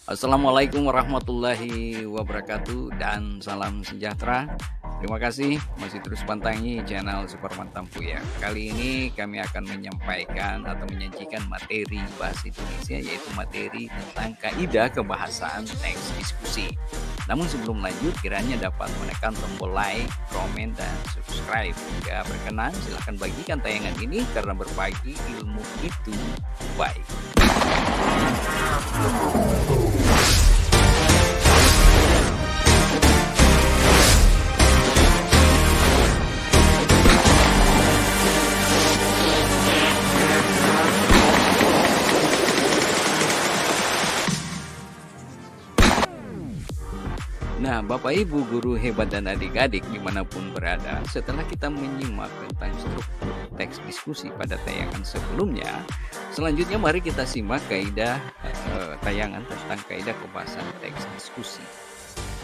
Assalamualaikum warahmatullahi wabarakatuh dan salam sejahtera. Terima kasih masih terus pantangi channel Superman Tampu ya. Kali ini kami akan menyampaikan atau menyajikan materi bahasa Indonesia, yaitu materi tentang kaidah kebahasaan teks diskusi. Namun sebelum lanjut, kiranya dapat menekan tombol like, komen, dan subscribe. Jika berkenan, silahkan bagikan tayangan ini karena berbagi ilmu itu baik. Nah, Bapak Ibu guru hebat dan adik-adik dimanapun berada, setelah kita menyimak tentang struktur teks diskusi pada tayangan sebelumnya, selanjutnya mari kita simak kaidah tayangan tentang kaidah kebahasaan teks diskusi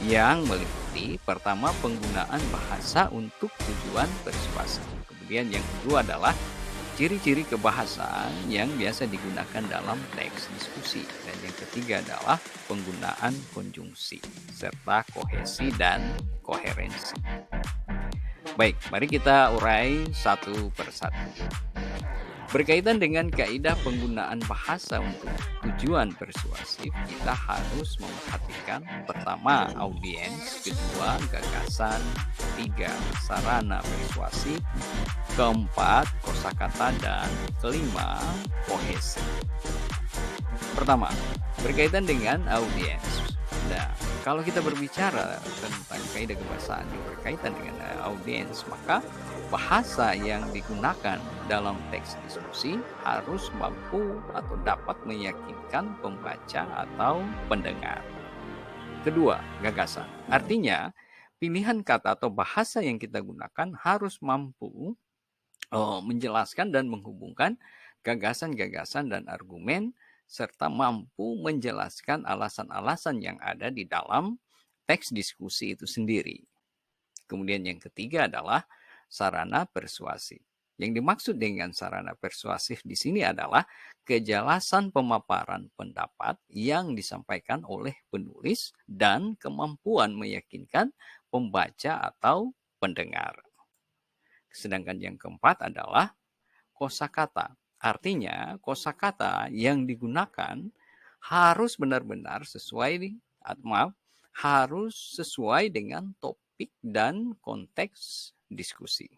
yang meliputi pertama penggunaan bahasa untuk tujuan persuasi. Kemudian yang kedua adalah ciri-ciri kebahasaan yang biasa digunakan dalam teks diskusi. Dan yang ketiga adalah penggunaan konjungsi, serta kohesi dan koherensi. Baik, mari kita urai satu persatu. Berkaitan dengan kaidah penggunaan bahasa untuk tujuan persuasif, kita harus memperhatikan pertama audiens, kedua gagasan, ketiga sarana persuasif, keempat kosakata, dan kelima kohesi. Pertama, berkaitan dengan audiens. Nah, kalau kita berbicara tentang kaidah kebahasaan yang berkaitan dengan audiens, maka bahasa yang digunakan dalam teks diskusi harus mampu atau dapat meyakinkan pembaca atau pendengar. Kedua, gagasan. Artinya, pilihan kata atau bahasa yang kita gunakan harus mampu menjelaskan dan menghubungkan gagasan-gagasan dan argumen, serta mampu menjelaskan alasan-alasan yang ada di dalam teks diskusi itu sendiri. Kemudian yang ketiga adalah sarana persuasif. Yang dimaksud dengan sarana persuasif di sini adalah kejelasan pemaparan pendapat yang disampaikan oleh penulis dan kemampuan meyakinkan pembaca atau pendengar. Sedangkan yang keempat adalah kosakata. Artinya kosakata yang digunakan harus benar-benar harus sesuai dengan topik dan konteks diskusi.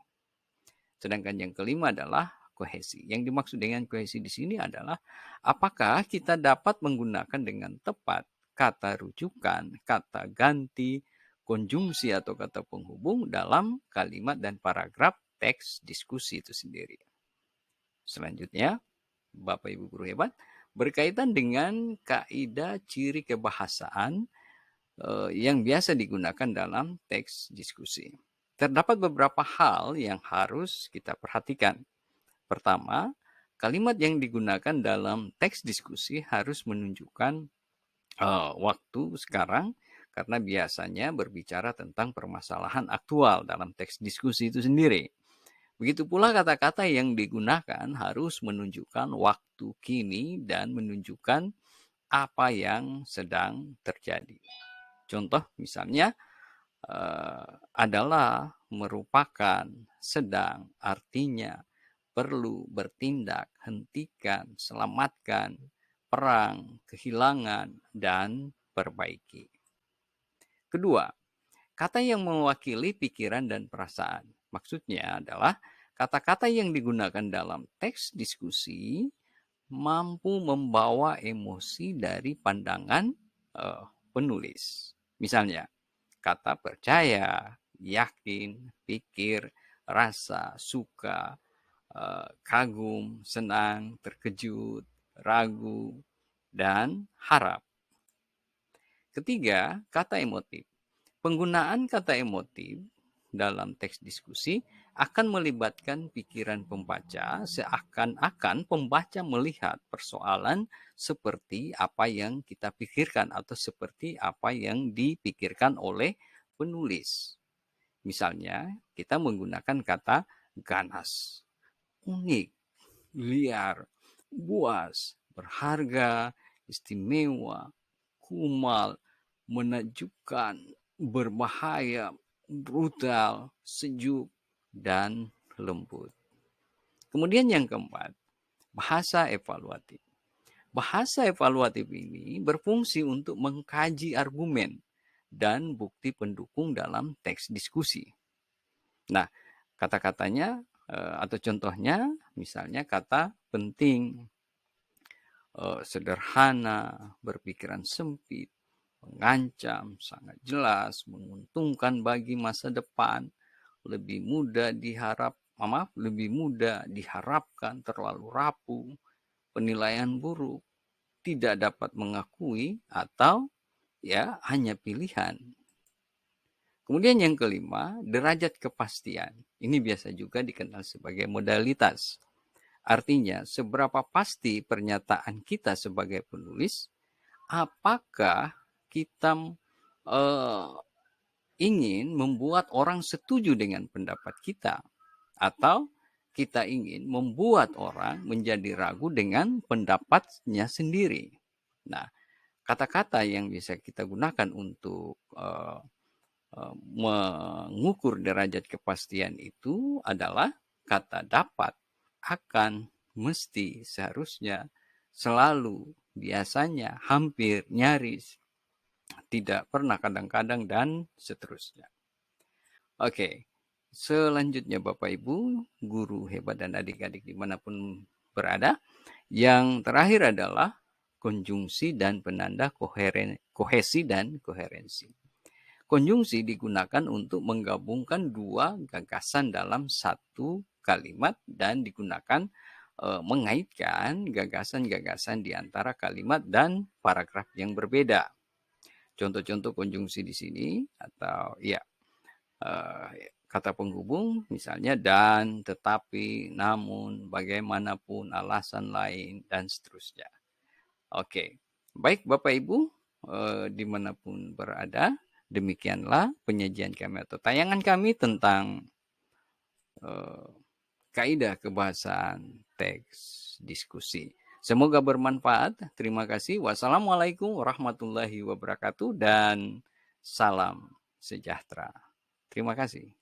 Sedangkan yang kelima adalah kohesi. Yang dimaksud dengan kohesi di sini adalah apakah kita dapat menggunakan dengan tepat kata rujukan, kata ganti, konjungsi atau kata penghubung dalam kalimat dan paragraf teks diskusi itu sendiri. Selanjutnya, Bapak Ibu guru hebat, berkaitan dengan kaidah ciri kebahasaan yang biasa digunakan dalam teks diskusi. Terdapat beberapa hal yang harus kita perhatikan. Pertama, kalimat yang digunakan dalam teks diskusi harus menunjukkan waktu sekarang, karena biasanya berbicara tentang permasalahan aktual dalam teks diskusi itu sendiri. Begitu pula kata-kata yang digunakan harus menunjukkan waktu kini dan menunjukkan apa yang sedang terjadi. Contoh misalnya adalah, merupakan, sedang, artinya, perlu, bertindak, hentikan, selamatkan, perang, kehilangan, dan perbaiki. Kedua, kata yang mewakili pikiran dan perasaan. Maksudnya adalah kata-kata yang digunakan dalam teks diskusi mampu membawa emosi dari pandangan penulis. Misalnya, kata percaya, yakin, pikir, rasa, suka, kagum, senang, terkejut, ragu, dan harap. Ketiga, kata emotif. Penggunaan kata emotif dalam teks diskusi akan melibatkan pikiran pembaca, seakan-akan pembaca melihat persoalan seperti apa yang kita pikirkan atau seperti apa yang dipikirkan oleh penulis. Misalnya, kita menggunakan kata ganas, unik, liar, buas, berharga, istimewa, kumal, menakjubkan, berbahaya, brutal, sejuk, dan lembut. Kemudian yang keempat, bahasa evaluatif. Bahasa evaluatif ini berfungsi untuk mengkaji argumen dan bukti pendukung dalam teks diskusi. Nah, kata-katanya atau contohnya misalnya kata penting, sederhana, berpikiran sempit, mengancam, sangat jelas, menguntungkan bagi masa depan, lebih mudah diharapkan, terlalu rapuh, penilaian buruk, tidak dapat mengakui, atau ya hanya pilihan. Kemudian yang kelima, derajat kepastian. Ini biasa juga dikenal sebagai modalitas. Artinya, seberapa pasti pernyataan kita sebagai penulis, apakah kita eh, ingin membuat orang setuju dengan pendapat kita, atau kita ingin membuat orang menjadi ragu dengan pendapatnya sendiri. Nah, kata-kata yang bisa kita gunakan untuk mengukur derajat kepastian itu adalah kata dapat, akan, mesti, seharusnya, selalu, biasanya, hampir, nyaris, tidak pernah, kadang-kadang, dan seterusnya. Oke, selanjutnya Bapak Ibu, guru hebat dan adik-adik dimanapun berada, yang terakhir adalah konjungsi dan penanda kohesi dan koherensi. Konjungsi digunakan untuk menggabungkan dua gagasan dalam satu kalimat dan digunakan mengaitkan gagasan-gagasan di antara kalimat dan paragraf yang berbeda. Contoh-contoh konjungsi di sini atau ya kata penghubung misalnya dan, tetapi, namun, bagaimanapun, alasan lain, dan seterusnya. Oke, baik Bapak Ibu dimanapun berada, demikianlah penyajian kami atau tayangan kami tentang kaidah kebahasaan teks diskusi. Semoga bermanfaat. Terima kasih. Wassalamualaikum warahmatullahi wabarakatuh dan salam sejahtera. Terima kasih.